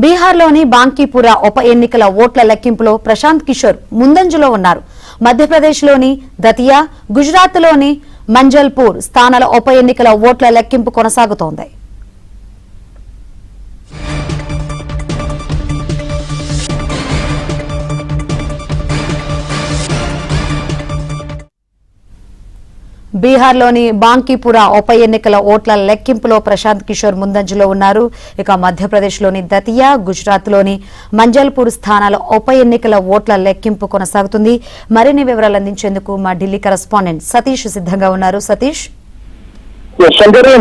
బీహార్లోని బాంకీపుర ఉప ఎన్నికల ఓట్ల లెక్కింపులో ప్రశాంత్ కిషోర్ ముందంజలో ఉన్నారు. మధ్యప్రదేశ్లోని దతియా, గుజరాత్లోని మంజల్పూర్ స్థానాల ఉప ఎన్నికల ఓట్ల లెక్కింపు కొనసాగుతోంది. బీహార్లోని బాంకీపుర ఉప ఎన్నికల ఓట్ల లెక్కింపులో ప్రశాంత్ కిషోర్ ముందంజలో ఉన్నారు. ఇక మధ్యప్రదేశ్లోని దతియా, గుజరాత్లోని మంజల్పూర్ స్థానాల ఉప ఎన్నికల ఓట్ల లెక్కింపు కొనసాగుతుంది. మరిన్ని వివరాలు అందించేందుకు మా ఢిల్లీ కరెస్పాండెంట్ సతీష్ సిద్ధంగా ఉన్నారు. సతీష్,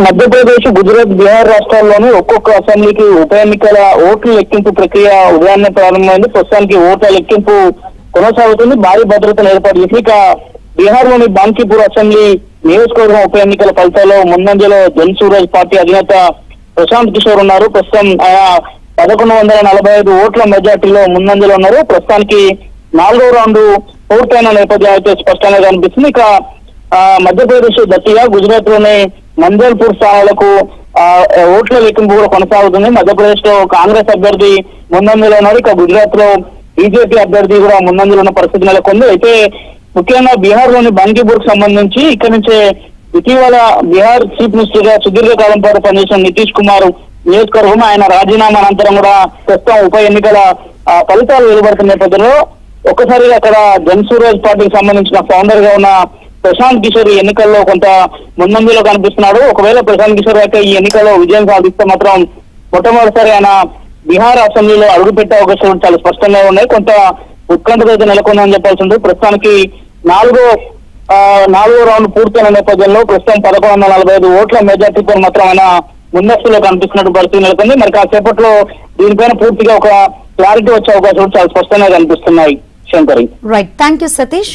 మధ్యప్రదేశ్, గుజరాత్, బీహార్ రాష్ట్రాల్లోని ఒక్కొక్క అసెంబ్లీకి ఉప ఎన్నికల ఓట్ల లెక్కింపు ప్రక్రియ ఉదయాన్నే ప్రారంభమైంది. ప్రస్తుతానికి ఓట్ల లెక్కింపు కొనసాగుతుంది. భారీ భద్రతను ఏర్పాటు చేసి ఇక బీహార్ లోని బాంకీపూర్ అసెంబ్లీ నియోజకవర్గం ఉప ఎన్నికల ఫలితాల్లో ముందంజలో జన్ సూరజ్ పార్టీ అధినేత ప్రశాంత్ కిషోర్ ఉన్నారు. ప్రస్తుతం ఆయన 1145 ఓట్ల మెజార్టీలో ముందంజలో ఉన్నారు. ప్రస్తుతానికి 4వ రౌండ్ పూర్తయిన నేపథ్యం అయితే స్పష్టంగా కనిపిస్తుంది. ఇక మధ్యప్రదేశ్ దతియా, గుజరాత్ లోని మంజల్పూర్ స్థానాలకు ఓట్ల లెక్కింపు కూడా కొనసాగుతుంది. మధ్యప్రదేశ్ లో కాంగ్రెస్ అభ్యర్థి ముందంజలో ఉన్నారు. ఇక గుజరాత్ లో బీజేపీ అభ్యర్థి కూడా ముందంజలో ఉన్న పరిస్థితి నెలకొంది. అయితే ముఖ్యంగా బీహార్ లోని బాంకీపూర్ కు సంబంధించి ఇక్కడి నుంచే ఇటీవల బీహార్ చీఫ్ మినిస్టర్ గా సుదీర్ఘకాలం పాటు పనిచేసిన నితీష్ కుమార్ నియోజకవర్గం ఆయన రాజీనామా అనంతరం కూడా ప్రస్తుతం ఉప ఎన్నికల ఫలితాలు వెలువడుతున్న నేపథ్యంలో ఒక్కసారిగా అక్కడ జన్ సూరజ్ పార్టీకి సంబంధించిన ఫౌండర్ గా ఉన్న ప్రశాంత్ కిషోర్ ఈ ఎన్నికల్లో కొంత ముందంజలో కనిపిస్తున్నాడు. ఒకవేళ ప్రశాంత్ కిషోర్ అయితే ఈ ఎన్నికల్లో విజయం సాధిస్తే మాత్రం మొట్టమొదటిసారి ఆయన బీహార్ అసెంబ్లీలో అడుగుపెట్టే అవకాశాలు చాలా స్పష్టంగా ఉన్నాయి. కొంత ఉత్కంఠత అయితే నెలకొందని చెప్పాల్సింది. ప్రస్తుతానికి 4వ రౌండ్ పూర్తయిన నేపథ్యంలో ప్రస్తుతం 1145 ఓట్ల మెజార్టీతో మాత్రం ఆయన ముందస్తులో కనిపిస్తున్నట్టు పరిస్థితి నెలకొంది. మరి కాసేపట్లో దీనిపైన పూర్తిగా ఒక క్లారిటీ వచ్చే అవకాశాలు చాలా స్పష్టంగా కనిపిస్తున్నాయి. Shankari, right, thank you Satish.